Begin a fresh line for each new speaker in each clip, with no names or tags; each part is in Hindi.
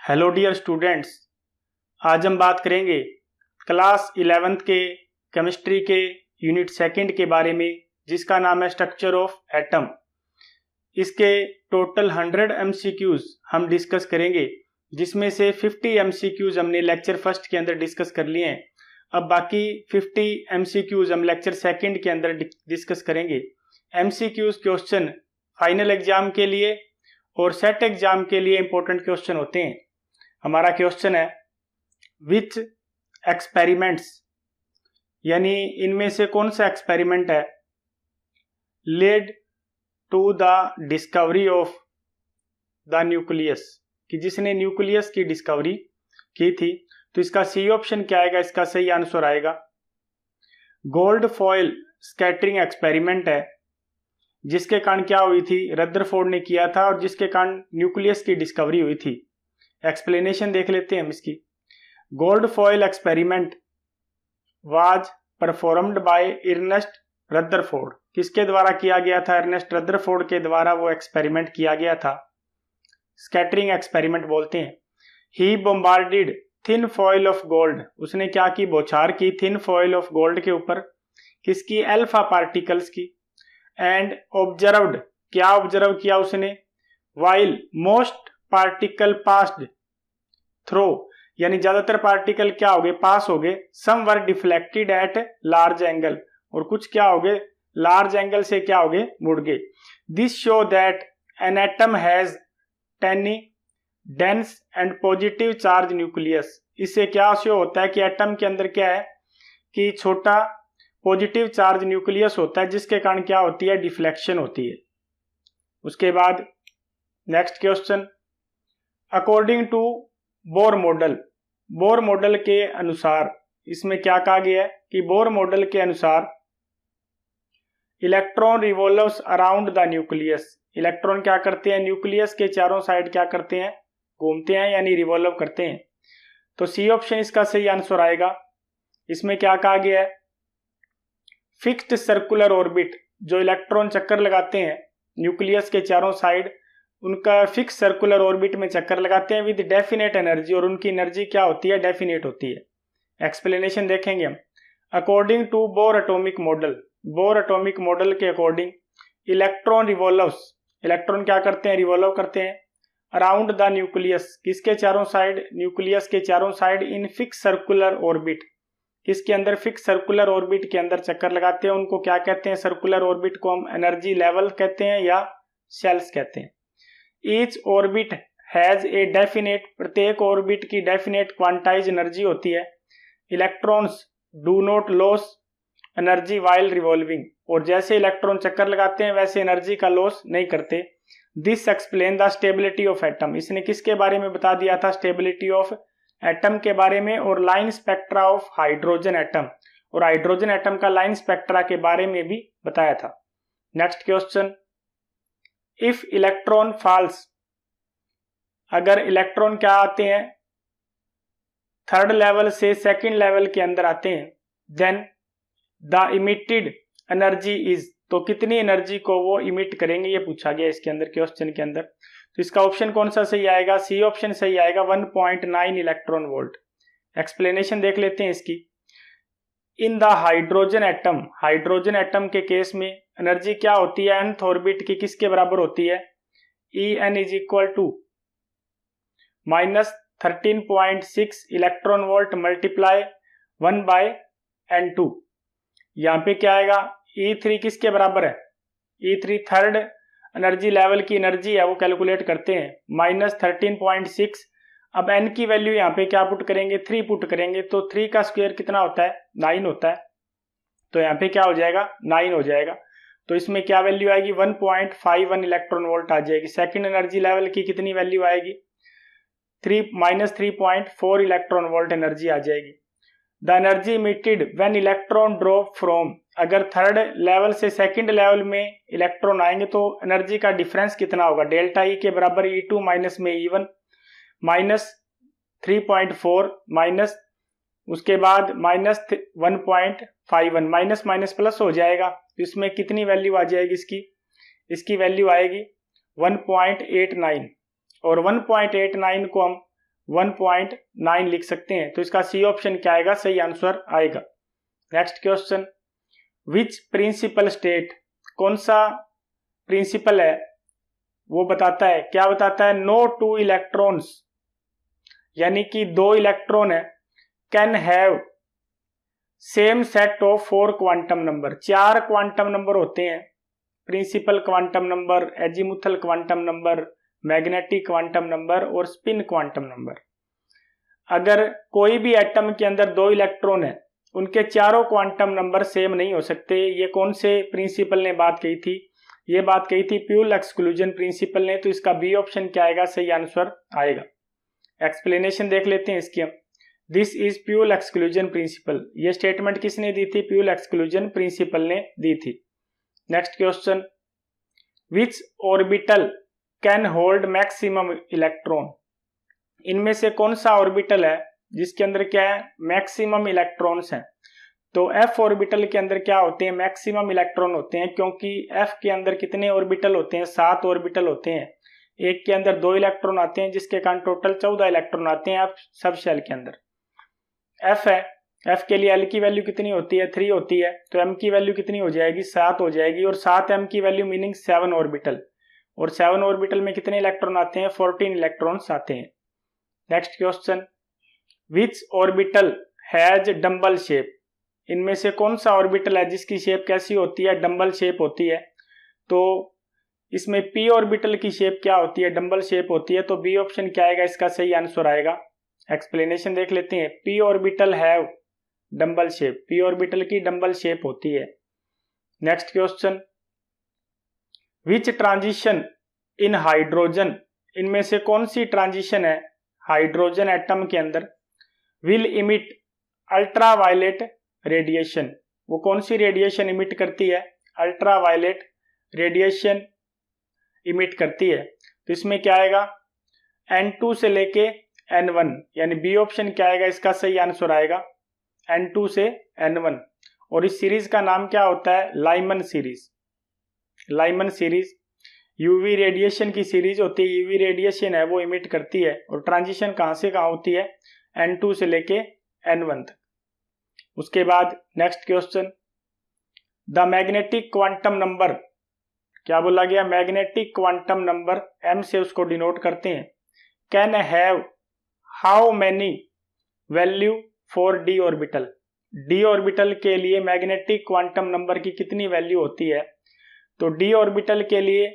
हेलो डियर स्टूडेंट्स, आज हम बात करेंगे क्लास 11th के केमिस्ट्री के यूनिट सेकंड के बारे में, जिसका नाम है स्ट्रक्चर ऑफ एटम। इसके टोटल 100 MCQs हम डिस्कस करेंगे, जिसमें से 50 MCQs हमने लेक्चर फर्स्ट के अंदर डिस्कस कर लिए हैं। अब बाकी 50 MCQs हम लेक्चर सेकंड के अंदर डिस्कस करेंगे। MCQs क्वेश्चन फाइनल एग्जाम के लिए और सेट एग्जाम के लिए इंपॉर्टेंट क्वेश्चन होते हैं। हमारा क्वेश्चन है विच एक्सपेरिमेंट्स, यानी इनमें से कौन सा एक्सपेरिमेंट है led to the discovery of the nucleus, कि जिसने न्यूक्लियस की डिस्कवरी की थी। तो इसका सी ऑप्शन क्या आएगा? इसका सही आंसर आएगा गोल्ड फॉयल स्कैटरिंग एक्सपेरिमेंट है, जिसके कारण क्या हुई थी, रदरफोर्ड ने किया था और जिसके कारण न्यूक्लियस की डिस्कवरी हुई थी। एक्सप्लेनेशन देख लेते हैं हम इसकी। Gold foil experiment was performed by Ernest Rutherford. किसके द्वारा किया गया था? अर्नेस्ट रदरफोर्ड के द्वारा वो एक्सपेरिमेंट किया गया था। स्कैटरिंग एक्सपेरिमेंट बोलते हैं। ही bombarded thin foil of gold, उसने क्या की? बौछार की थिन फॉयल ऑफ गोल्ड के ऊपर। किसकी? अल्फा पार्टिकल्स की। एंड ऑब्जर्व्ड, क्या ऑब्जर्व किया उसने? While most particle passed through, यानी ज्यादातर पार्टिकल क्या हो गए? पास हो गए। Some were deflected at large angle, और कुछ क्या हो गए? लार्ज एंगल से क्या हो गए? मुड़ गए। This show that an atom has tiny dense and positive charge nucleus. इससे क्या शो होता है कि एटम के अंदर क्या है कि छोटा पॉजिटिव चार्ज न्यूक्लियस होता है, जिसके कारण क्या होती है? डिफ्लेक्शन होती है। उसके बाद next question, according to Bohr model, Bohr model के अनुसार इसमें क्या कहा गया है कि बोर मॉडल के अनुसार electron revolves around the nucleus. Electron क्या करते हैं? न्यूक्लियस के चारों साइड क्या करते हैं? घूमते हैं, यानी रिवॉल्व करते हैं। तो सी ऑप्शन इसका सही आंसर आएगा। इसमें क्या कहा गया है? फिक्स्ड सर्कुलर ऑर्बिट, जो इलेक्ट्रॉन चक्कर लगाते हैं न्यूक्लियस के चारों साइड, उनका फिक्स सर्कुलर ऑर्बिट में चक्कर लगाते हैं विद डेफिनेट एनर्जी, और उनकी एनर्जी क्या होती है? डेफिनेट होती है। एक्सप्लेनेशन देखेंगे हम। According to Bohr atomic model, Bohr atomic model के अकॉर्डिंग इलेक्ट्रॉन रिवॉल्व्स, इलेक्ट्रॉन क्या करते हैं? रिवॉल्व करते हैं अराउंड द न्यूक्लियस, किसके चारों साइड? न्यूक्लियस के चारों side in fix circular orbit, किसके अंदर? फिक्स सर्कुलर ऑर्बिट के अंदर चक्कर लगाते हैं। उनको क्या कहते हैं? सर्कुलर ऑर्बिट को हम एनर्जी लेवल कहते हैं या शेल्स कहते हैं। Each orbit has a definite, प्रत्येक ऑर्बिट की डेफिनेट क्वांटाइज एनर्जी होती है। Electrons do not loss energy while revolving, और जैसे इलेक्ट्रॉन चक्कर लगाते हैं वैसे एनर्जी का लॉस नहीं करते। This explain the stability of atom, इसने किसके बारे में बता दिया था? स्टेबिलिटी ऑफ एटम के बारे में, और line spectra of hydrogen atom, और हाइड्रोजन एटम का लाइन स्पेक्ट्रा के बारे में भी बताया था। Next question, if electron falls, अगर इलेक्ट्रॉन क्या आते हैं? थर्ड लेवल से सेकंड लेवल के अंदर आते हैं, then the emitted energy is, तो कितनी एनर्जी को वो इमिट करेंगे? ये पूछा गया इसके अंदर, क्वेश्चन के अंदर। तो इसका ऑप्शन कौन सा सही आएगा? सी ऑप्शन सही आएगा, 1.9 इलेक्ट्रॉन वोल्ट। एक्सप्लेनेशन देख लेते हैं इसकी। In the hydrogen atom, hydrogen atom के केस में एनर्जी क्या होती है? nth ऑर्बिट की किसके बराबर होती है? En is equal to -13.6 electron volt multiply 1/n2। यहाँ पे क्या आएगा? E3 किसके बराबर है? E3 थर्ड एनर्जी लेवल की एनर्जी है, वो कैलकुलेट करते हैं, -13.6। अब n की वैल्यू यहाँ पे क्या पुट करेंगे? 3 पुट करेंगे, तो 3 का स्क्वायर कितना होता है? 9 होता है। तो यहाँ पे क्या हो जाएगा? 9 हो जाएगा। तो इसमें क्या वैल्यू आएगी? 1.51 इलेक्ट्रॉन वोल्ट आ जाएगी। सेकंड एनर्जी लेवल की कितनी वैल्यू आएगी? -3.4 इलेक्ट्रॉन वोल्ट एनर्जी आ जाएगी। The energy emitted when electron drop from, अगर थर्ड लेवल से सेकंड लेवल में इलेक्ट्रॉन आएंगे तो एनर्जी का डिफरेंस कितना होगा? डेल्टा ई के बराबर E2 माइनस में E1, -3.4 माइनस, उसके बाद -1.51, माइनस माइनस प्लस हो जाएगा। तो इसमें कितनी वैल्यू आ जाएगी इसकी? इसकी वैल्यू आएगी 1.89, और 1.89 को हम 1.9 लिख सकते हैं। तो इसका सी ऑप्शन क्या आएगा, सही आंसर आएगा। Next question, which principle state, कौन सा प्रिंसिपल है वो बताता है, क्या बताता है, नो टू इलेक्ट्रॉन्स, यानी कि 2 इलेक्ट्रॉन है, can have same set of 4 quantum number, 4 quantum number होते हैं, principal quantum number, azimuthal quantum number, magnetic quantum number और स्पिन क्वांटम नंबर। अगर कोई भी एटम के अंदर 2 इलेक्ट्रॉन है, उनके चारों क्वांटम नंबर सेम नहीं हो सकते। ये कौन से प्रिंसिपल ने बात कही थी, ये बात कही थी प्यूल एक्सक्लूजन प्रिंसिपल ने। तो इसका बी ऑप्शन क्या आएगा, सही आंसर आएगा। एक्सप्लेनेशन देख लेते हैं इसकी हम। This is fuel exclusion principle, ये स्टेटमेंट किसने दी थी, प्यूल एक्सक्लूजन प्रिंसिपल ने दी थी। Next question, which orbital can hold maximum electron, इनमें से कौन सा ऑर्बिटल है जिसके अंदर क्या है, मैक्सिमम इलेक्ट्रॉन्स हैं। तो एफ ऑर्बिटल के अंदर क्या होते हैं, मैक्सिमम इलेक्ट्रॉन होते हैं, क्योंकि एफ के अंदर कितने ऑर्बिटल होते हैं, 7 ऑर्बिटल होते हैं। एक के अंदर 2 इलेक्ट्रॉन आते हैं, जिसके कारण टोटल 14 इलेक्ट्रॉन आते हैं एफ सब शेल के अंदर। एफ है, एफ के लिए एल की वैल्यू कितनी होती है, 3 होती है, तो एम की वैल्यू कितनी हो जाएगी, 7 हो जाएगी। और 7 एम की वैल्यू मीनिंग 7 ऑर्बिटल, और 7 ऑर्बिटल में कितने इलेक्ट्रॉन आते हैं, 14 इलेक्ट्रॉन्स आते हैं। Next question, which orbital has dumbbell shape, इनमें से कौन सा ऑर्बिटल है जिसकी शेप कैसी होती है, डंबल शेप होती है। तो इसमें पी ऑर्बिटल की शेप क्या होती है, डंबल शेप होती है। तो बी ऑप्शन क्या आएगा, इसका सही आंसर आएगा। एक्सप्लेनेशन देख लेते हैं, p orbital have dumbbell shape, P orbital की डंबल शेप होती है। Next question, which transition in hydrogen, इनमें से कौन सी ट्रांजिशन है हाइड्रोजन एटम के अंदर, विल इमिट अल्ट्रावायलेट रेडिएशन, वो कौन सी रेडिएशन इमिट करती है, अल्ट्रावायलेट रेडिएशन इमिट करती है। तो इसमें क्या आएगा, N2 से लेके N1, यानी बी ऑप्शन क्या आएगा, इसका सही आंसर आएगा N2 से N1। और इस सीरीज का नाम क्या होता है, Lyman series. Lyman series UV radiation की सीरीज होती है, यूवी रेडिएशन है वो इमिट करती है। और ट्रांजिशन कहां से कहां होती है, N2 से लेके N1 तक। उसके बाद next question, the magnetic quantum number, क्या बोला गया, मैग्नेटिक क्वांटम नंबर, एम से उसको डिनोट करते हैं, can have how many value for D orbital, D orbital के लिए मैग्नेटिक क्वांटम नंबर की कितनी वैल्यू होती है। तो डी ऑर्बिटल के लिए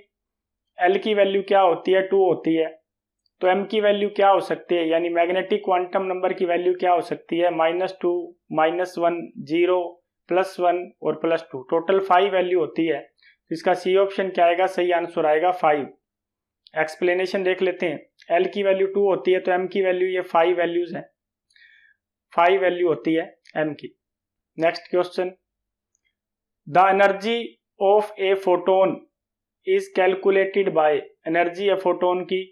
एल की वैल्यू क्या होती है, 2 होती है। तो एम की वैल्यू क्या हो सकती है, यानी मैग्नेटिक क्वांटम नंबर की वैल्यू क्या हो सकती है, -2, -1, 0, +1 और +2, टोटल 5 वैल्यू होती है। तो इसका सी ऑप्शन क्या आएगा, सही आंसर आएगा 5। एक्सप्लेनेशन देख लेते हैं, एल की वैल्यू 2 होती है, तो एम की वैल्यू ये 5 वैल्यूज हैं, 5 वैल्यू होती है एम की। Next question, the energy of a photon is calculated by, energy a photon की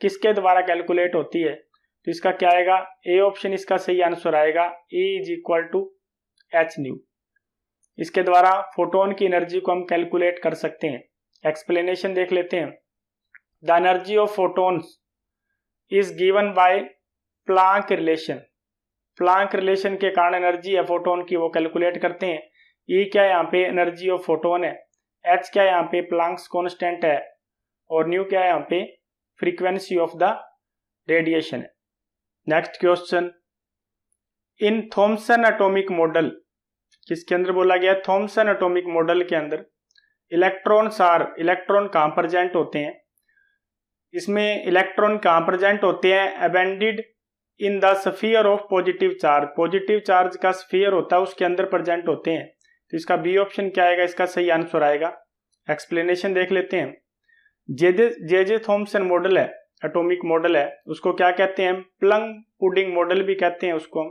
किसके द्वारा कैलकुलेट होती है। तो इसका क्या आएगा, ए ऑप्शन इसका सही आंसर आएगा, E = h²। इसके द्वारा फोटोन की एनर्जी को हम कैलकुलेट कर सकते हैं। एक्सप्लेनेशन देख लेते हैं, the energy of photons is given by Planck relation, Planck relation के कारण एनर्जी है फोटोन की वो कैलकुलेट करते हैं। E क्या है, यहाँ पे एनर्जी ऑफ फोटोन है, H क्या है, यहाँ पे प्लांक्स कांस्टेंट है, और न्यू क्या है, यहाँ पे फ्रीक्वेंसी ऑफ द रेडिएशन है। नेक्स्ट क्वेश्चन, इन थॉमसन एटॉमिक मॉडल, किसके अंदर बोला गया, थॉमसन एटॉमिक मॉडल के अंदर इलेक्ट्रॉन कहाँ प्रेजेंट होते हैं। इसमें इलेक्ट्रॉन कहाँ प्रेजेंट होते हैं, abundant in the sphere of positive charge, positive charge का स्फीयर होता है उसके अंदर प्रेजेंट होते हैं। तो इसका बी ऑप्शन क्या आएगा, इसका सही आंसर आएगा। एक्सप्लेनेशन देख लेते हैं, जे थॉमसन मॉडल है, एटॉमिक मॉडल है, उसको क्या कहते हैं, प्लम पुडिंग मॉडल भी कहते हैं उसको,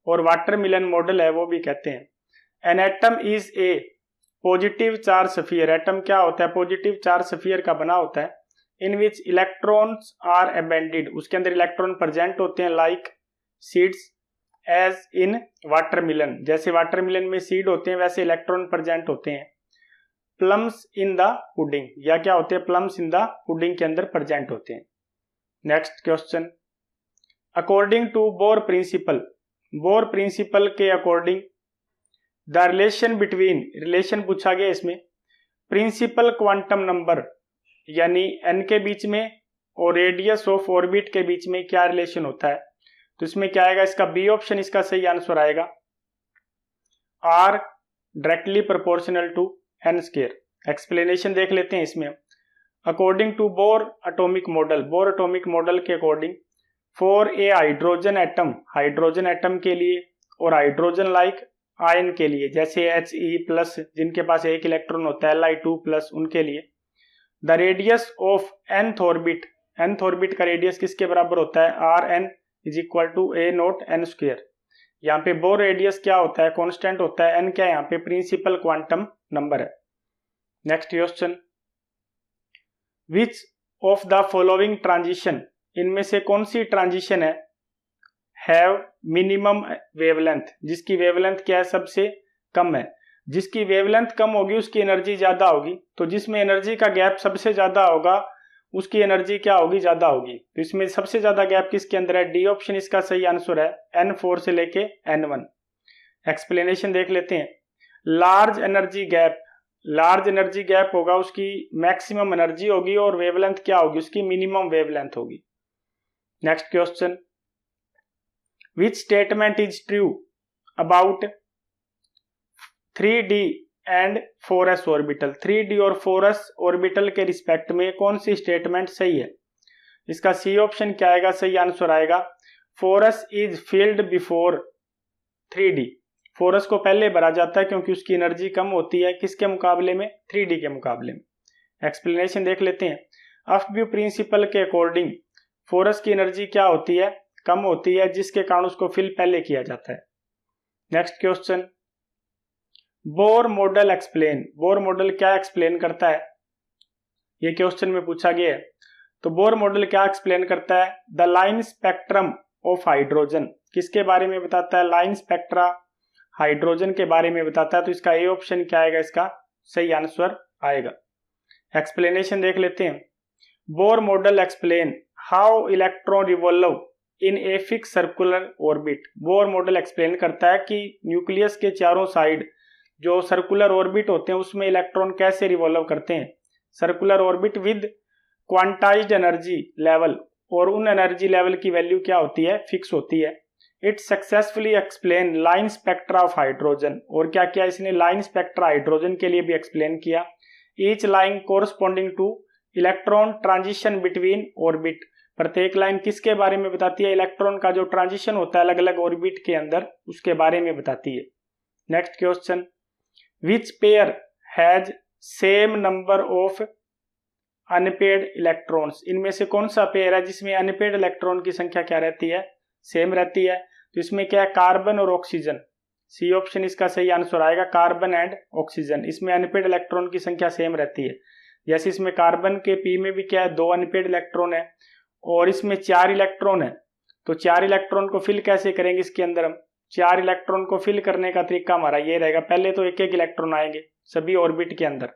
और वाटरमेलन मॉडल है वो भी कहते हैं। An atom is a positive charge sphere, atom क्या होता है, पॉजिटिव चार्ज स्फीयर का बना होता है, इन विच इलेक्ट्रॉन्स आर अबेंडेड, उसके अंदर इलेक्ट्रॉन प्रेजेंट होते हैं, like seeds as in watermelon, जैसे वाटरमेलन में सीड होते हैं वैसे इलेक्ट्रॉन प्रेजेंट होते हैं। प्लम्स इन द पुडिंग, या क्या होते हैं, प्लम्स इन द पुडिंग के अंदर प्रेजेंट होते हैं। Next question, according to Bohr principle के according the relation between, relation पूछा गया इसमें, प्रिंसिपल क्वांटम नंबर यानी n के बीच में और रेडियस ऑफ ऑर्बिट के बीच में क्या रिलेशन होता है। तो इसमें क्या आएगा, इसका बी ऑप्शन इसका सही आंसर आएगा, are directly proportional to n square. Explanation देख लेते हैं इसमें। According to Bohr atomic model के according for a hydrogen atom के लिए और हाइड्रोजन लाइक आयन के लिए, जैसे He+ जिनके पास एक इलेक्ट्रॉन होता है, Li2+, उनके लिए the radius of nth orbit का रेडियस किसके बराबर होता है, Rn = a0 n स्क्वायर। यहाँ पे बोर रेडियस क्या होता है, कांस्टेंट होता है, n क्या है यहाँ पे, प्रिंसिपल क्वांटम नंबर है। Next question, which of the following transition, इनमें से कौन सी ट्रांजिशन है, हैव मिनिमम वेवलेंथ, जिसकी वेवलेंथ क्या है, सबसे कम है। जिसकी वेवलेंथ कम होगी उसकी एनर्जी ज्यादा होगी, तो जिसमें एनर्जी का गैप सबसे ज्यादा होगा उसकी एनर्जी क्या होगी, ज्यादा होगी। तो इसमें सबसे ज्यादा गैप किसके अंदर है, डी ऑप्शन इसका सही आंसर है, N4 से लेके N1। एक्सप्लेनेशन देख लेते हैं। लार्ज एनर्जी गैप होगा, उसकी मैक्सिमम एनर्जी होगी, और वेवलेंथ क्या होगी, उसकी मिनिमम वेवलेंथ होगी। Next question, which statement is true about 3D and 4s orbital, 3D और 4s ऑर्बिटल के रिस्पेक्ट में कौन सी स्टेटमेंट सही है। इसका सी ऑप्शन क्या आएगा, सही आंसर आएगा, 4s is filled before 3D, 4s को पहले भरा जाता है क्योंकि उसकी एनर्जी कम होती है, किसके मुकाबले में, 3D के मुकाबले में। एक्सप्लेनेशन देख लेते हैं। अफब्यू प्रिंसिपल के अकॉर्डिंग 4s की एनर्जी क्या होती है, कम होती है, जिसके कारण उसको फिल पहले किया जाता है। नेक्स्ट क्वेश्चन, बोर मॉडल क्या एक्सप्लेन करता है, ये क्वेश्चन में पूछा गया है। तो बोर मॉडल क्या एक्सप्लेन करता है, the line spectrum of hydrogen, किसके बारे में बताता है, लाइन स्पेक्ट्रा हाइड्रोजन के बारे में बताता है। तो इसका ए ऑप्शन क्या आएगा, इसका सही आंसर आएगा। एक्सप्लेनेशन देख लेते हैं। Bohr model explain how electron revolve in a fix circular orbit, Bohr model explain करता है कि न्यूक्लियस के चारों साइड जो सर्कुलर ऑर्बिट होते हैं उसमें इलेक्ट्रॉन कैसे रिवॉल्व करते हैं। Circular orbit with quantized energy level, और उन एनर्जी लेवल की वैल्यू क्या होती है, फिक्स होती है। It successfully explain line spectra of hydrogen, और क्या किया इसने, लाइन स्पेक्ट्रा हाइड्रोजन के लिए भी एक्सप्लेन किया। Each line corresponding two electron transition between orbit, प्रत्येक लाइन किसके बारे में बताती है, इलेक्ट्रॉन का जो ट्रांजिशन होता है अलग अलग ऑर्बिट के अंदर, उसके बारे में बताती है। Next question, which pair has same number of unpaired electrons, इनमें से कौन सा पेयर है जिसमें अनपेड इलेक्ट्रॉन की संख्या क्या रहती है, सेम रहती है। तो इसमें क्या है, कार्बन और ऑक्सीजन, सी ऑप्शन इसका सही आंसर आएगा, कार्बन एंड ऑक्सीजन, इसमें अनपेड इलेक्ट्रॉन की संख्या सेम रहती है। जैसे इसमें कार्बन के पी में भी क्या है, 2 अनपेड इलेक्ट्रॉन है, और इसमें 4 इलेक्ट्रॉन है। तो 4 इलेक्ट्रॉन को फिल कैसे करेंगे इसके अंदर हम, 4 इलेक्ट्रॉन को फिल करने का तरीका हमारा ये रहेगा, पहले तो एक एक इलेक्ट्रॉन आएंगे सभी ऑर्बिट के अंदर,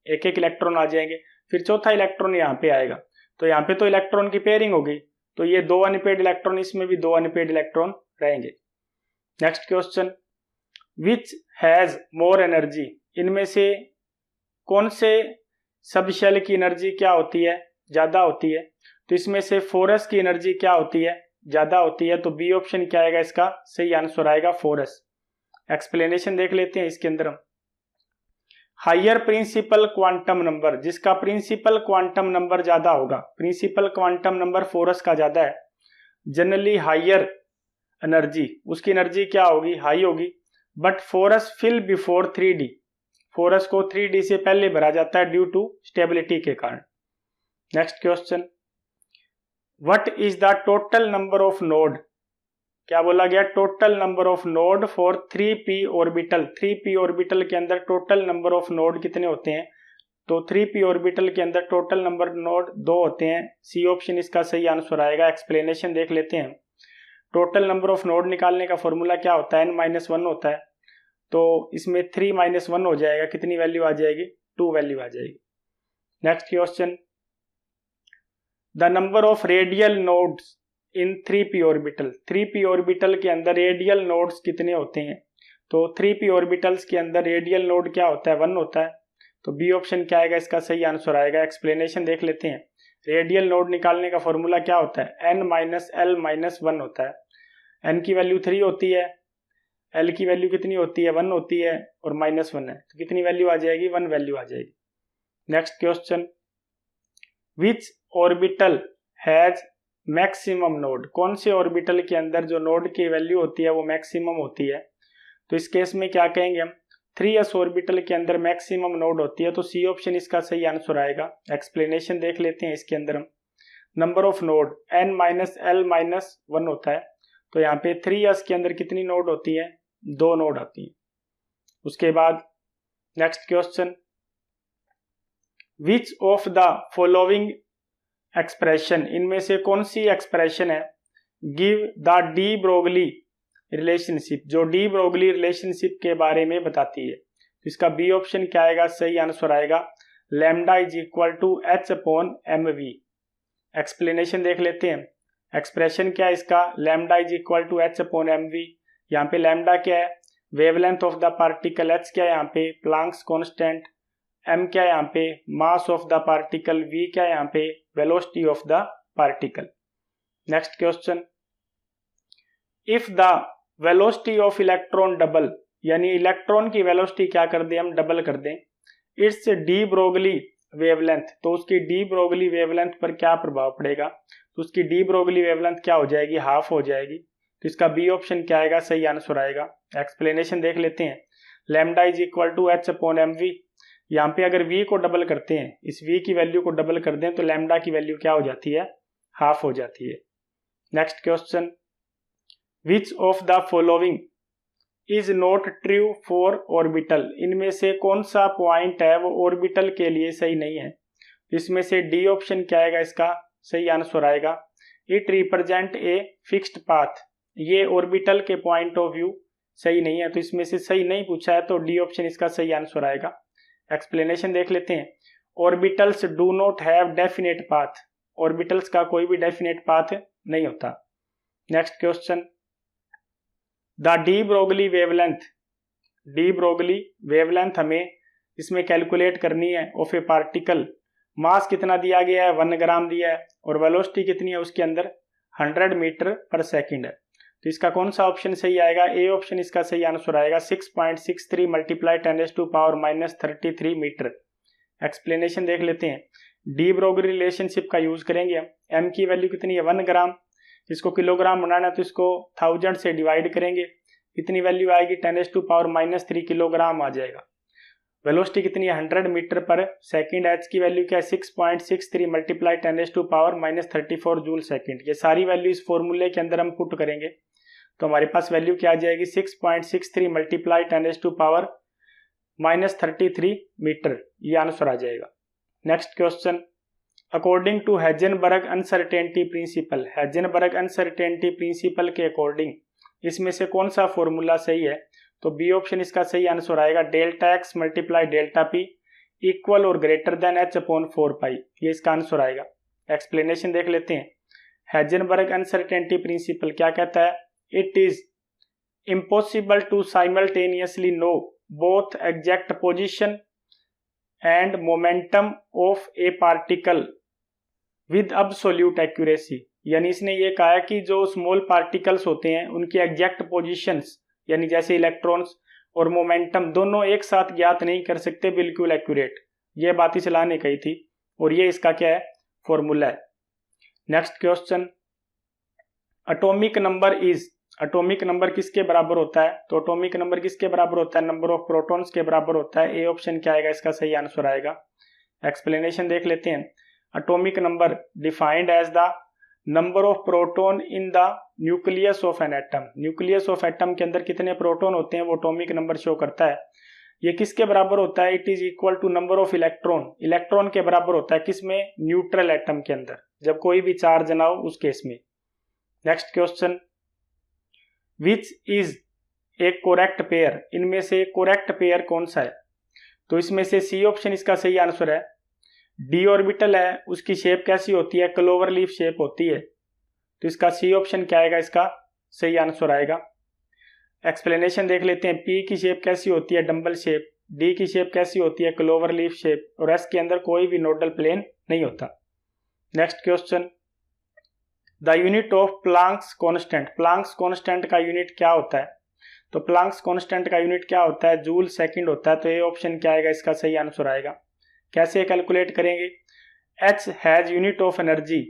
एक एक इलेक्ट्रॉन आ जाएंगे, फिर चौथा इलेक्ट्रॉन यहाँ पे आएगा। तो यहाँ पे तो इलेक्ट्रॉन की पेयरिंग होगी, तो ये 2 अनपेड इलेक्ट्रॉन, इसमें भी 2 अनपेड इलेक्ट्रॉन रहेंगे। Next question, which has more energy, इनमें से कौन से सब शेल की एनर्जी क्या होती है, ज्यादा होती है। तो इसमें से 4s की एनर्जी क्या होती है, ज्यादा होती है। तो बी ऑप्शन क्या आएगा, इसका सही आंसर आएगा 4s। एक्सप्लेनेशन देख लेते हैं इसके अंदर हम। हायर प्रिंसिपल क्वांटम नंबर, जिसका प्रिंसिपल क्वांटम नंबर ज्यादा होगा, प्रिंसिपल क्वांटम नंबर 4s का ज्यादा है, जनरली हायर एनर्जी, उसकी एनर्जी क्या होगी, हाई होगी। But 4s fill before 3D, 4s को 3D से पहले भरा जाता है ड्यू टू स्टेबिलिटी के कारण। Next question, what is the total number of node, क्या बोला गया, total number of node for 3p orbital, 3p orbital के अंदर टोटल नंबर ऑफ नोड कितने होते हैं। तो 3p ऑर्बिटल के अंदर टोटल नंबर नोड 2 होते हैं, सी ऑप्शन इसका सही आंसर आएगा। एक्सप्लेनेशन देख लेते हैं। टोटल नंबर ऑफ नोड निकालने का फॉर्मूला क्या होता है, n-1 होता है। तो इसमें 3 - 1 हो जाएगा, कितनी वैल्यू आ जाएगी, 2 वैल्यू आ जाएगी। Next question, the number of radial nodes in 3p orbital. 3p orbital के अंदर रेडियल नोड्स कितने होते हैं? तो 3p ऑर्बिटल्स के अंदर रेडियल नोड क्या होता है? 1 होता है। तो बी ऑप्शन क्या आएगा? इसका सही आंसर आएगा। एक्सप्लेनेशन देख लेते हैं। रेडियल नोड निकालने का फॉर्मूला क्या होता है? n माइनस एल माइनस 1 होता है। n की वैल्यू 3 होती है, l की वैल्यू कितनी होती है? 1 होती है, और -1 है, तो कितनी वैल्यू आ जाएगी? 1 वैल्यू आ जाएगी। Next question, which orbital has maximum node? कौन से ऑर्बिटल के अंदर जो नोड की वैल्यू होती है वो मैक्सिमम होती है? तो इस केस में क्या कहेंगे हम? 3s ऑर्बिटल के अंदर मैक्सिमम नोड होती है, तो सी ऑप्शन इसका सही आंसर आएगा। एक्सप्लेनेशन देख लेते हैं इसके अंदर हम। Number of node n minus L minus 1 होता है, तो यहाँ पे 3s के अंदर कितनी नोड होती है? 2 नोड आती है। उसके बाद next question, which of the following expression, इनमें से कौन सी एक्सप्रेशन है give the de Broglie relationship, जो डी ब्रोगली रिलेशनशिप के बारे में बताती है? तो इसका बी ऑप्शन क्या आएगा? सही आंसर आएगा lambda is equal to H upon M V. Explanation देख लेते हैं। एक्सप्रेशन क्या है इसका? Lambda is equal to H upon M V. यहाँ पे लैम्डा क्या है? Wavelength of the particle. H क्या है यहाँ पे? Planck's constant. एम क्या है यहाँ पे? Mass of the particle. V क्या है यहाँ पे? Velocity of the particle. Next question, if the velocity of electron double, यानी इलेक्ट्रॉन की वेलोसिटी क्या कर दें हम? डबल कर दें। इट्स डी ब्रोगली वेवलेंथ, तो उसकी डी ब्रोगली वेवलेंथ पर क्या प्रभाव पड़ेगा? तो उसकी डी ब्रोगली वेवलेंथ क्या हो जाएगी? हाफ हो जाएगी। तो इसका बी ऑप्शन क्या आएगा? सही आंसर आएगा। एक्सप्लेनेशन देख लेते हैं। Lambda is equal to H upon M V. यहाँ पे अगर v को डबल करते हैं, इस v की वैल्यू को डबल कर दें, तो लैम्डा की वैल्यू क्या हो जाती है? हाफ हो जाती है। Next question, which of the following is not true for orbital, इनमें से कौन सा पॉइंट है वो ऑर्बिटल के लिए सही नहीं है? इसमें से डी ऑप्शन क्या आएगा? इसका सही आंसर आएगा it represent a fixed path. ये ऑर्बिटल के पॉइंट ऑफ व्यू सही नहीं है, तो इसमें से सही नहीं पूछा है, तो डी ऑप्शन इसका सही आंसर आएगा। एक्सप्लेनेशन देख लेते हैं। Orbitals do not have definite path, orbitals का कोई भी डेफिनेट पाथ नहीं होता। Next question, the de Broglie wavelength, de Broglie wavelength हमें इसमें कैलकुलेट करनी है ऑफ ए पार्टिकल। मास कितना दिया गया है? 1 ग्राम दिया है, और वेलोसिटी कितनी है उसके अंदर? 100 मीटर पर सेकंड है। तो इसका कौन सा ऑप्शन सही आएगा? ए ऑप्शन इसका सही आंसर आएगा 6.63 मल्टीप्लाई 10⁻³ मीटर। एक्सप्लेनेशन देख लेते हैं। डी ब्रोगली रिलेशनशिप का यूज करेंगे हम। एम की वैल्यू कितनी है? 1 ग्राम। इसको किलोग्राम बनाना है तो इसको 1000 से डिवाइड करेंगे, कितनी वैल्यू आएगी? 10⁻³ किलोग्राम आ जाएगा। वेलोसिटी कितनी है? 100 मीटर पर सेकंड। एच की वैल्यू क्या है? 6.63 मल्टीप्लाई 10⁻34 जूल सेकंड। ये सारी वैल्यू इस फॉर्मूले के अंदर हम पुट करेंगे, तो हमारे पास वैल्यू क्या आ जाएगी? 6.63 मल्टीप्लाई 10⁻³ मीटर, ये आंसर आ जाएगा। Next question, according to Heisenberg uncertainty principle, Heisenberg uncertainty principle के अकॉर्डिंग इसमें से कौन सा फॉर्मूला सही है? तो बी ऑप्शन इसका सही आंसर आएगा delta x multiply delta P equal और ग्रेटर देन एच अपॉन 4 पाई, ये इसका आंसर आएगा। एक्सप्लेनेशन देख लेते हैं। हेजनबर्ग अनसर्टेनिटी प्रिंसिपल क्या कहता है? It is impossible to simultaneously know both exact position and momentum of a particle with absolute accuracy, यानी इसने ये कहा है कि जो स्मॉल पार्टिकल्स होते हैं उनकी एग्जैक्ट पोजीशंस, यानी जैसे इलेक्ट्रॉन्स और मोमेंटम, दोनों एक साथ ज्ञात नहीं कर सकते बिल्कुल एक्यूरेट। ये बात इस ला ने कही थी, और ये इसका क्या है? फॉर्मूला है। Next question, atomic number is, atomic number किसके बराबर होता है? तो एटॉमिक नंबर किसके बराबर होता है? नंबर ऑफ प्रोटॉन्स के बराबर होता है। ए ऑप्शन क्या आएगा? इसका सही आंसर आएगा। एक्सप्लेनेशन देख लेते हैं। Atomic number defined as the number of proton in the nucleus of an atom, nucleus of atom के अंदर कितने प्रोटॉन होते हैं वो एटॉमिक नंबर शो करता है। ये किसके बराबर होता है? It is equal to number of electron, electron के बराबर होता है। किसमें? न्यूट्रल एटम के अंदर, जब कोई भी चार्ज ना हो उस केस में। Next question, which is a correct pair, इनमें से कोरेक्ट पेयर कौन सा है? तो इसमें से सी ऑप्शन इसका सही आंसर है। डी ऑर्बिटल है, उसकी शेप कैसी होती है? क्लोवर लीफ शेप होती है, तो इसका सी ऑप्शन क्या आएगा, इसका सही आंसर आएगा। एक्सप्लेनेशन देख लेते हैं। पी की शेप कैसी होती है, डंबल शेप। डी की शेप कैसी होती है, क्लोवर लीफ शेप। और एस के अंदर कोई भी नोडल प्लेन नहीं होता। Next question, the unit of Planck's constant. Planck's constant का यूनिट क्या होता है, तो प्लांक्स कांस्टेंट का यूनिट क्या होता है, जूल सेकंड होता है। तो ये ऑप्शन क्या आएगा, इसका सही आंसर आएगा। कैसे कैलकुलेट करेंगे, H has unit of energy.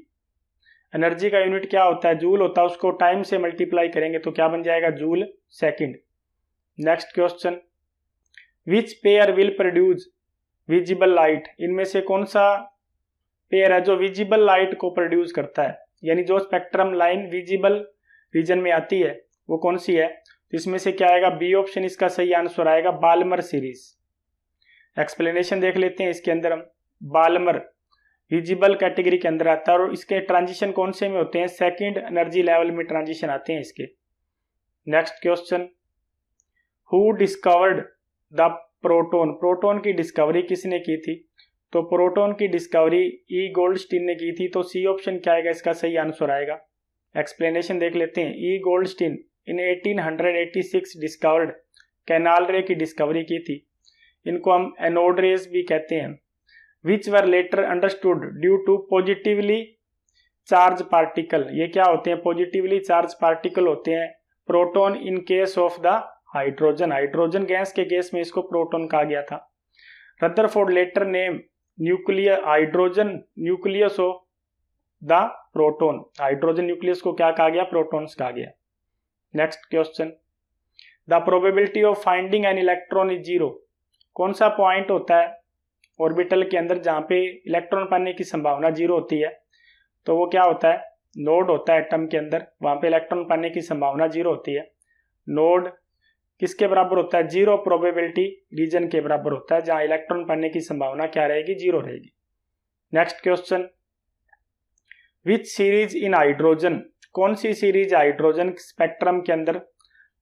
Energy का यूनिट क्या होता है, जूल होता है, उसको टाइम से मल्टीप्लाई करेंगे तो क्या बन जाएगा, joule second. Next question, which pair will produce visible light. इनमें से कौन सा पेयर है जो विजिबल लाइट को प्रोड्यूस करता है, यानी जो स्पेक्ट्रम लाइन विजिबल रीजन में आती है वो कौन सी है। तो इसमें से क्या आएगा, बी ऑप्शन इसका सही आंसर आएगा, बाल्मर सीरीज। एक्सप्लेनेशन देख लेते हैं इसके अंदर हम। बाल्मर विजिबल कैटेगरी के अंदर आता है और इसके ट्रांजिशन कौन से में होते हैं, सेकंड एनर्जी लेवल में ट्रांजिशन आते हैं इसके। Next question, who discovered the proton. Proton की डिस्कवरी किसने की थी, तो प्रोटॉन की डिस्कवरी ई गोल्डस्टीन ने की थी। तो सी ऑप्शन क्या आएगा, इसका सही आंसर आएगा। एक्सप्लेनेशन देख लेते हैं। ई गोल्डस्टीन इन 1886 डिस्कवर्ड कैनाल रे की डिस्कवरी की थी। इनको हम एनोड रेज भी कहते हैं। Which were later understood due to positively charged particle. ये क्या होते हैं, पॉजिटिवली चार्ज पार्टिकल होते हैं। Proton in case of the hydrogen, hydrogen gas के केस में इसको प्रोटॉन कहा गया था। Rutherford later name nuclear hydrogen nucleus of the proton. Hydrogen nucleus को क्या कहा गया, प्रोटॉन्स कहा गया। Next question, the probability of finding an electron is zero. कौन सा पॉइंट होता है ऑर्बिटल के अंदर जहां पे इलेक्ट्रॉन पाने की संभावना जीरो होती है, तो वो क्या होता है, नोड होता है एटम के अंदर, वहां पे इलेक्ट्रॉन पाने की संभावना जीरो होती है। नोड किसके बराबर होता है, जीरो प्रोबेबिलिटी रीजन के बराबर होता है, जहां इलेक्ट्रॉन पाने की संभावना क्या रहेगी, जीरो रहेगी। Next question, which series in hydrogen. कौन सी सीरीज हाइड्रोजन स्पेक्ट्रम के अंदर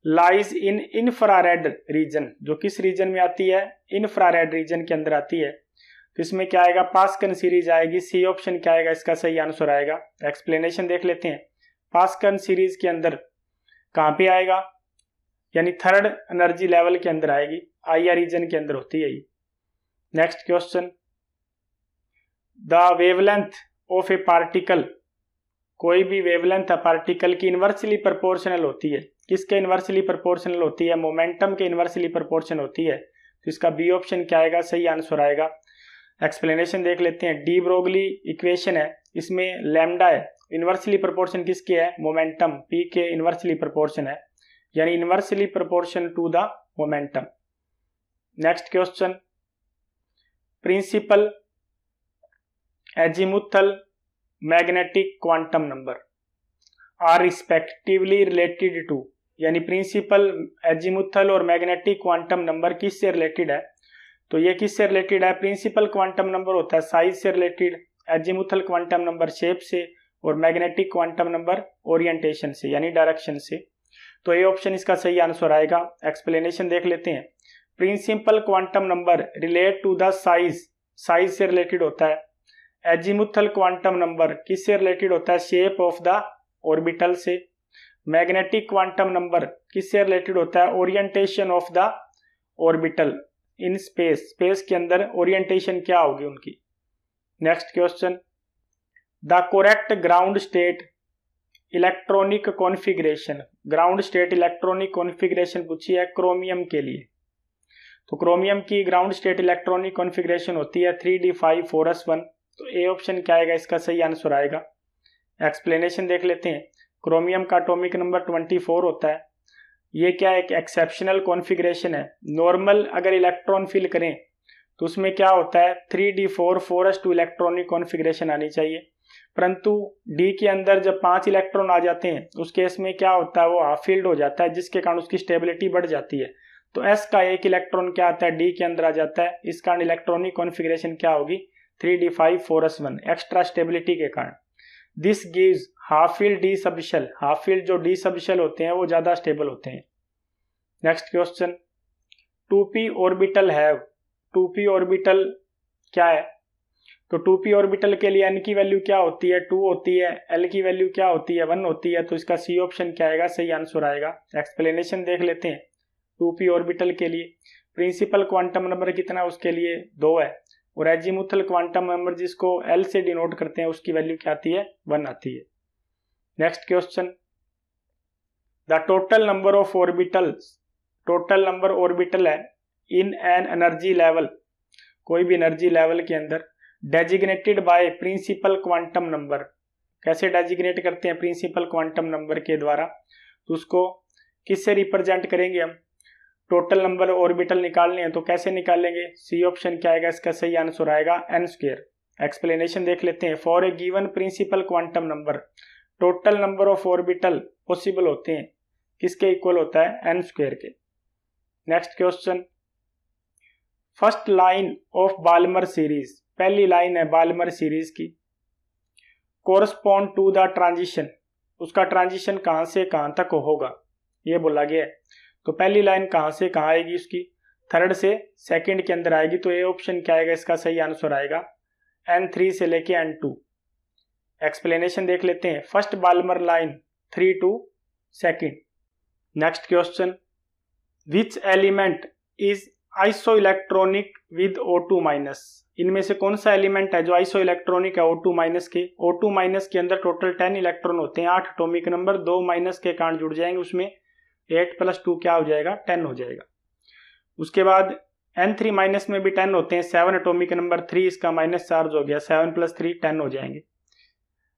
लाइज इन इंफ्रारेड रीजन, जो किस रीजन में आती है, इंफ्रारेड रीजन के अंदर आती है। तो इसमें क्या आएगा, पास्कन सीरीज आएगी। सी ऑप्शन क्या आएगा, इसका सही आंसर आएगा। एक्सप्लेनेशन देख लेते हैं। पास्कन सीरीज के अंदर कहां पे आएगा, यानी थर्ड एनर्जी लेवल के अंदर आएगी, आईआर रीजन के अंदर होती है ये। Next question, the wavelength of a particle. कोई भी वेवलेंथ पार्टिकल की इनवर्सली प्रोपोर्शनल होती है। किसके इनवर्सली प्रोपोर्शनल होती है, मोमेंटम के इनवर्सली प्रोपोर्शनल होती है। तो इसका बी ऑप्शन क्या आएगा, सही आंसर आएगा। एक्सप्लेनेशन देख लेते हैं। डी ब्रोगली इक्वेशन है, इसमें लैम्डा है, इनवर्सली प्रोपोर्शन किसके है, मोमेंटम, पी के इनवर्सली प्रोपोर्शन है, यानी inversely proportion to the momentum. Next question, principal azimuthal magnetic quantum number are respectively related to, यानी प्रिंसिपल एजीमुथल और मैग्नेटिक क्वांटम नंबर किससे रिलेटेड है, तो ये किससे रिलेटेड है, प्रिंसिपल क्वांटम नंबर होता है साइज से related, azimuthal quantum number shape से, और मैग्नेटिक क्वांटम नंबर ओरिएंटेशन से, यानी डायरेक्शन से। तो ये ऑप्शन इसका सही आंसर आएगा। एक्सप्लेनेशन देख लेते हैं। Principal quantum number relate to the size, size से रिलेटेड होता है। एजीमुथल क्वांटम नंबर किससे रिलेटेड होता है, शेप ऑफ द ऑर्बिटल से। मैग्नेटिक क्वांटम नंबर किससे रिलेटेड होता है, orientation of the orbital in space, space के अंदर ओरिएंटेशन क्या होगी उनकी। Next question, the correct ground state electronic configuration. Ground state electronic configuration पूछी है क्रोमियम के लिए। तो क्रोमियम की ग्राउंड स्टेट इलेक्ट्रॉनिक कॉन्फ़िगरेशन होती है 3d5 तो ए ऑप्शन क्या आएगा, इसका सही आंसर आएगा। एक्सप्लेनेशन देख लेते हैं। क्रोमियम का एटॉमिक नंबर 24 होता है। ये क्या एक एक्सेप्शनल कॉन्फ़िगरेशन है। नॉर्मल अगर इलेक्ट्रॉन फिल करें तो उसमें क्या होता है 3d4 4s2 इलेक्ट्रॉनिक कॉन्फ़िगरेशन आनी चाहिए, परंतु डी के अंदर जब 5 इलेक्ट्रॉन आ जाते हैं उस केस में क्या होता है, वो हाफ फील्ड हो जाता है, जिसके कारण उसकी स्टेबिलिटी बढ़ जाती है। तो एस का एक इलेक्ट्रॉन क्या आता है, डी के अंदर आ जाता है, इस कारण इलेक्ट्रॉनिक कॉन्फ़िगरेशन क्या होगी 3d5 4s1 एक्स्ट्रा स्टेबिलिटी के कारण। This gives half field D subshell, half field जो डी सबशेल होते हैं वो ज्यादा स्टेबल होते हैं। Next question, 2p orbital have, 2p orbital क्या है, तो 2p ऑर्बिटल के लिए n की वैल्यू क्या होती है, 2 होती है, l की वैल्यू क्या होती है, 1 होती है। तो इसका सी ऑप्शन क्या आएगा, सही आंसर आएगा। एक्सप्लेनेशन देख लेते हैं। 2p ऑर्बिटल के लिए प्रिंसिपल क्वांटम नंबर कितना है, उसके लिए 2 है, और एजीमुथल क्वांटम नंबर जिसको l से डिनोट करते हैं उसकी वैल्यू क्या आती है, 1 आती है। Next question, the total number of orbitals, total number orbital है इन एन एनर्जी लेवल, कोई भी एनर्जी लेवल के अंदर, designated by principal quantum number. कैसे डेजिग्नेट करते हैं, प्रिंसिपल क्वांटम नंबर के द्वारा। तो उसको किससे रिप्रेजेंट करेंगे हम, टोटल नंबर ऑर्बिटल निकालने हैं तो कैसे निकालेंगे, सी ऑप्शन क्या आएगा, इसका सही आंसर आएगा n²। एक्सप्लेनेशन देख लेते हैं। For a given principal quantum number total number of orbital possible होते हैं किसके इक्वल होता है, n² के। Next question, first line of Balmer series, पहली लाइन है बाल्मर सीरीज की, कोरस्पॉन्ड टू द ट्रांजिशन, उसका ट्रांजिशन कहां से कहां तक होगा ये बोला गया है। तो पहली लाइन कहां से कहां आएगी, उसकी थर्ड से सेकंड के अंदर आएगी। तो ये ऑप्शन क्या आएगा, इसका सही आंसर आएगा n3 से लेके n2। एक्सप्लेनेशन देख लेते हैं। First Balmer line 3 to 2। Next question, which element is isoelectronic with O2-, इनमें से कौन सा एलिमेंट है जो आइसो इलेक्ट्रॉनिक है O2- के। O2- के अंदर टोटल 10 इलेक्ट्रॉन होते हैं, 8 एटॉमिक नंबर, 2 माइनस के कारण जुड़ जाएंगे, उसमें 8 + 2 क्या हो जाएगा, 10 हो जाएगा। उसके बाद N3- में भी 10 होते हैं, 7 एटॉमिक नंबर, 3 इसका माइनस चार्ज हो गया, 7 + 3 10 हो जाएंगे।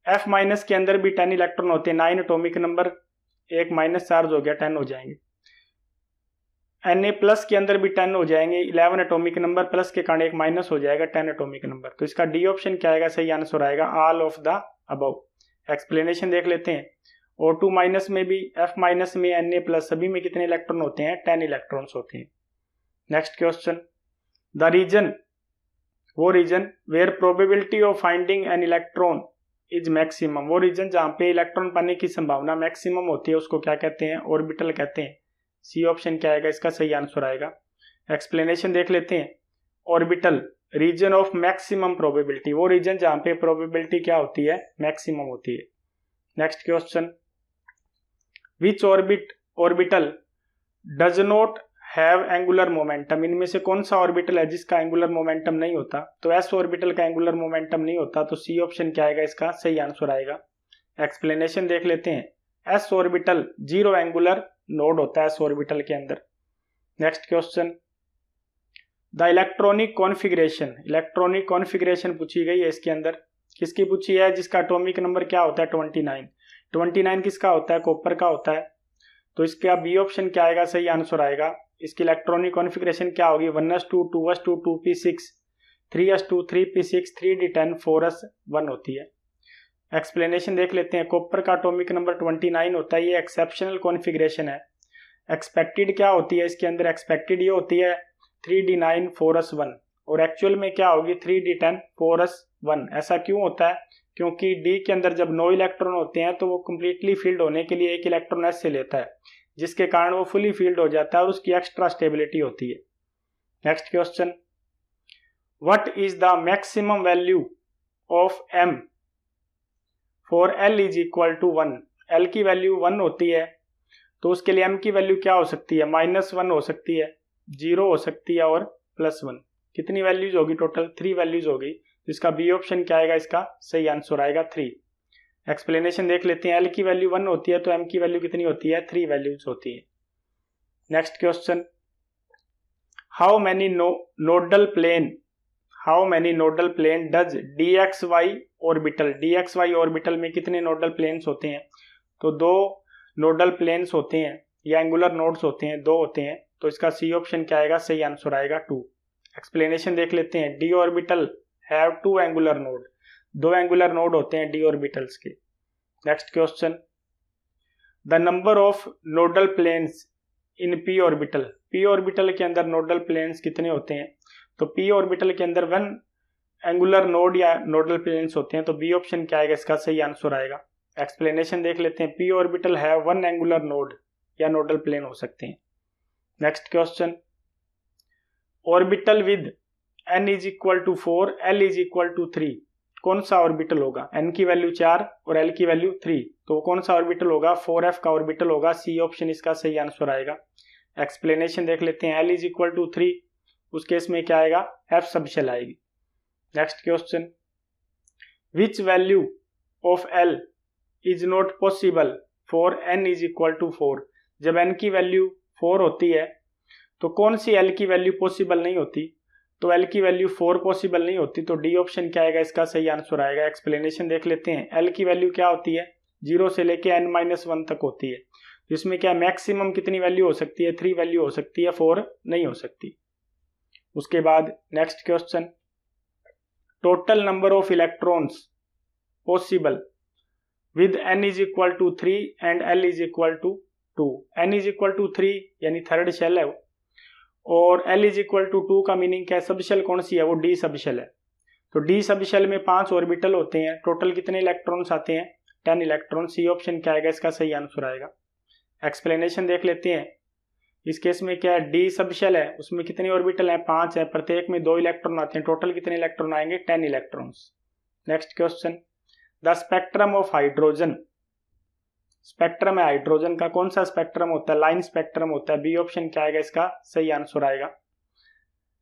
F- के अंदर भी 10 इलेक्ट्रॉन होते हैं, 9 एटॉमिक नंबर, 1 माइनस चार्ज हो गया, 10 हो जाएंगे। Na+ के अंदर भी 10 हो जाएंगे, 11 एटॉमिक नंबर, प्लस के कारण 1 माइनस हो जाएगा, 10 एटॉमिक नंबर। तो इसका डी ऑप्शन क्या आएगा, सही आंसर आएगा all of the above. Explanation देख लेते हैं। O2- में भी, F- में, Na+ सभी में कितने इलेक्ट्रॉन होते हैं, 10 इलेक्ट्रॉन्स होते हैं। नेक्स्ट क्वेश्चन, द रीजन, वो region where probability of finding an electron is maximum, वो रीजन जहां पे इलेक्ट्रॉन पाने की संभावना मैक्सिमम होती है उसको क्या कहते हैं, ऑर्बिटल कहते हैं। सी ऑप्शन क्या आएगा, इसका सही आंसर आएगा। एक्सप्लेनेशन देख लेते हैं। Orbital region of maximum probability, वो रीजन जहां पे प्रोबेबिलिटी क्या होती है, मैक्सिमम होती है। Next question, which orbital does not have angular momentum, इनमें से कौन सा ऑर्बिटल है जिसका एंगुलर मोमेंटम नहीं होता। तो एस ऑर्बिटल का एंगुलर मोमेंटम नहीं होता, तो सी ऑप्शन क्या आएगा, इसका सही आंसर आएगा। एक्सप्लेनेशन देख लेते हैं। एस ऑर्बिटल 0 एंगुलर नोड होता है एस ऑर्बिटल के अंदर। Next question, the electronic configuration, electronic configuration पूछी गई है इसके अंदर, किसकी पूछी है, जिसका एटॉमिक नंबर क्या होता है, 29। 29 किसका होता है, कॉपर का होता है। तो इसका बी ऑप्शन क्या आएगा, सही आंसर आएगा। इसकी इलेक्ट्रॉनिक कॉन्फ़िगरेशन क्या होगी, 1s2 2s2 2p6 3s2 3p6 3d10 4s1 होती है। एक्सप्लेनेशन देख लेते हैं। कॉपर का एटॉमिक नंबर 29 होता है, ये एक्सेप्शनल कॉन्फ़िगरेशन है। एक्सपेक्टेड क्या होती है इसके अंदर, एक्सपेक्टेड ये होती है 3d9 4s1, और एक्चुअल में क्या होगी 3d10 4s1। ऐसा क्यों होता है, क्योंकि डी के अंदर जब 9 इलेक्ट्रॉन होते हैं तो वो कम्प्लीटली फील्ड होने के लिए 1 इलेक्ट्रॉन एस से लेता है, जिसके कारण वो फुली फील्ड हो जाता है और उसकी एक्स्ट्रा स्टेबिलिटी होती है। Next question, what is the maximum value of m for l is equal to 1। l की वैल्यू 1 होती है, तो उसके लिए m की वैल्यू क्या हो सकती है, -1 हो सकती है, 0 हो सकती है और +1। कितनी वैल्यूज होगी, टोटल 3 वैल्यूज होगी। तो इसका बी ऑप्शन क्या आएगा, इसका सही आंसर आएगा 3। एक्सप्लेनेशन देख लेते हैं। l की वैल्यू 1 होती है तो m की वैल्यू कितनी होती है, 3 वैल्यूज होती है। Next question, how many nodal plane does dxy orbital, dxy orbital में कितने नोडल प्लेन्स होते हैं। तो 2 नोडल प्लेन्स होते हैं, या एंगुलर नोड्स होते हैं, 2 होते हैं। तो इसका सी ऑप्शन क्या आएगा, सही आंसर आएगा 2। एक्सप्लेनेशन देख लेते हैं। D orbital have 2 angular node, 2 angular node होते हैं डी ऑर्बिटल्स के। Next question, the number of nodal planes in p orbital, p orbital के अंदर नोडल प्लेन्स कितने होते हैं। तो पी ऑर्बिटल के अंदर 1 एंगुलर नोड या नोडल प्लेन्स होते हैं। तो बी ऑप्शन क्या आएगा, इसका सही आंसर आएगा। एक्सप्लेनेशन देख लेते हैं। P orbital have 1 angular node या नोडल प्लेन हो सकते हैं। Next question, orbital with n is equal to 4, l is equal to 3, कौन सा ऑर्बिटल होगा? n की वैल्यू 4 और l की वैल्यू 3, तो कौन सा ऑर्बिटल होगा? 4f का ऑर्बिटल होगा। सी ऑप्शन इसका सही आंसर आएगा। एक्सप्लेनेशन देख लेते हैं। l इज इक्वल टू 3, उस केस में क्या आएगा? f सबशेल आएगी। Next question, which value of l is not possible for n is equal to 4। जब n की वैल्यू 4 होती है तो कौन सी l की वैल्यू पॉसिबल नहीं होती? तो l की वैल्यू 4 पॉसिबल नहीं होती, तो डी ऑप्शन क्या आएगा? इसका सही आंसर आएगा। एक्सप्लेनेशन देख लेते हैं। l की वैल्यू क्या होती है? 0 से लेके n-1 तक होती है, जिसमें क्या मैक्सिमम कितनी वैल्यू हो सकती है? 3 वैल्यू हो सकती है, 4 नहीं हो सकती। उसके बाद next question, total number of electrons possible with n is equal to 3 and l is equal to 2। n is equal to 3 यानी थर्ड शेल है वो, और l इज इक्वल टू 2 का मीनिंग क्या है? सब शेल कौन सी है? वो d सब शेल है। तो d सब शेल में 5 ऑर्बिटल होते हैं। टोटल कितने इलेक्ट्रॉन्स आते हैं? 10 इलेक्ट्रॉन। सी ऑप्शन क्या आएगा? इसका सही आंसर आएगा। एक्सप्लेनेशन देख लेते हैं। इस केस में क्या है? d सब शेल है, उसमें कितने ऑर्बिटल हैं? 5 है, प्रत्येक में 2 इलेक्ट्रॉन आते हैं। टोटल कितने इलेक्ट्रॉन आएंगे? 10 electrons. Next question, the spectrum of hydrogen. Spectrum है हाइड्रोजन का, कौन सा स्पेक्ट्रम होता है? लाइन स्पेक्ट्रम होता है। बी ऑप्शन क्या आएगा? इसका सही आंसर आएगा।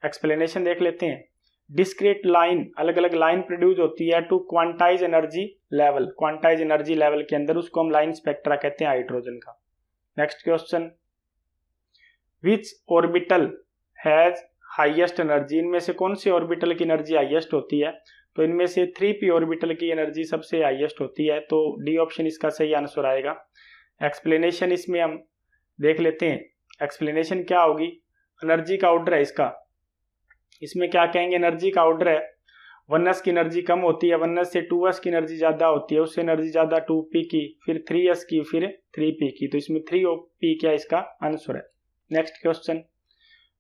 एक्सप्लेनेशन देख लेते हैं। डिस्क्रीट लाइन, अलग अलग लाइन प्रोड्यूस होती है to quantize energy level. Quantize energy level के अंदर उसको हम लाइन स्पेक्ट्रा कहते हैं हाइड्रोजन का। Next question, which orbital has highest energy. इनमें से कौन सी ऑर्बिटल की एनर्जी हाईएस्ट होती है? तो इनमें से 3p ऑर्बिटल की एनर्जी सबसे हाईएस्ट होती है, तो डी ऑप्शन इसका सही आंसर आएगा। एक्सप्लेनेशन इसमें हम देख लेते हैं। एक्सप्लेनेशन क्या होगी? एनर्जी का ऑर्डर है इसका। इसमें क्या कहेंगे? एनर्जी का ऑर्डर है। 1s की एनर्जी कम होती है, 1s से 2s की एनर्जी ज्यादा होती है, उससे एनर्जी ज्यादा 2p की, फिर 3s की, फिर 3p की। तो इसमें 3p क्या इसका आंसर है। Next question,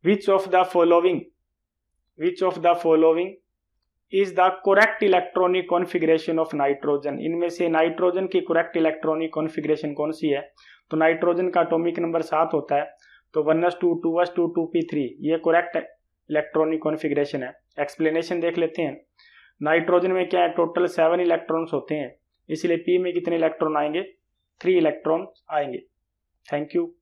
which of the following is the correct electronic configuration of nitrogen. इनमें से नाइट्रोजन की करेक्ट इलेक्ट्रॉनिक कॉन्फ़िगरेशन कौन सी है? तो नाइट्रोजन का एटॉमिक नंबर 7 होता है, तो 1s2 2s2 2p3 ये करेक्ट इलेक्ट्रॉनिक कॉन्फ़िगरेशन है। एक्सप्लेनेशन देख लेते हैं। नाइट्रोजन में क्या है? टोटल 7 इलेक्ट्रॉन्स होते हैं, इसलिए p में कितने इलेक्ट्रॉन आएंगे? 3 इलेक्ट्रॉन आएंगे। Thank you.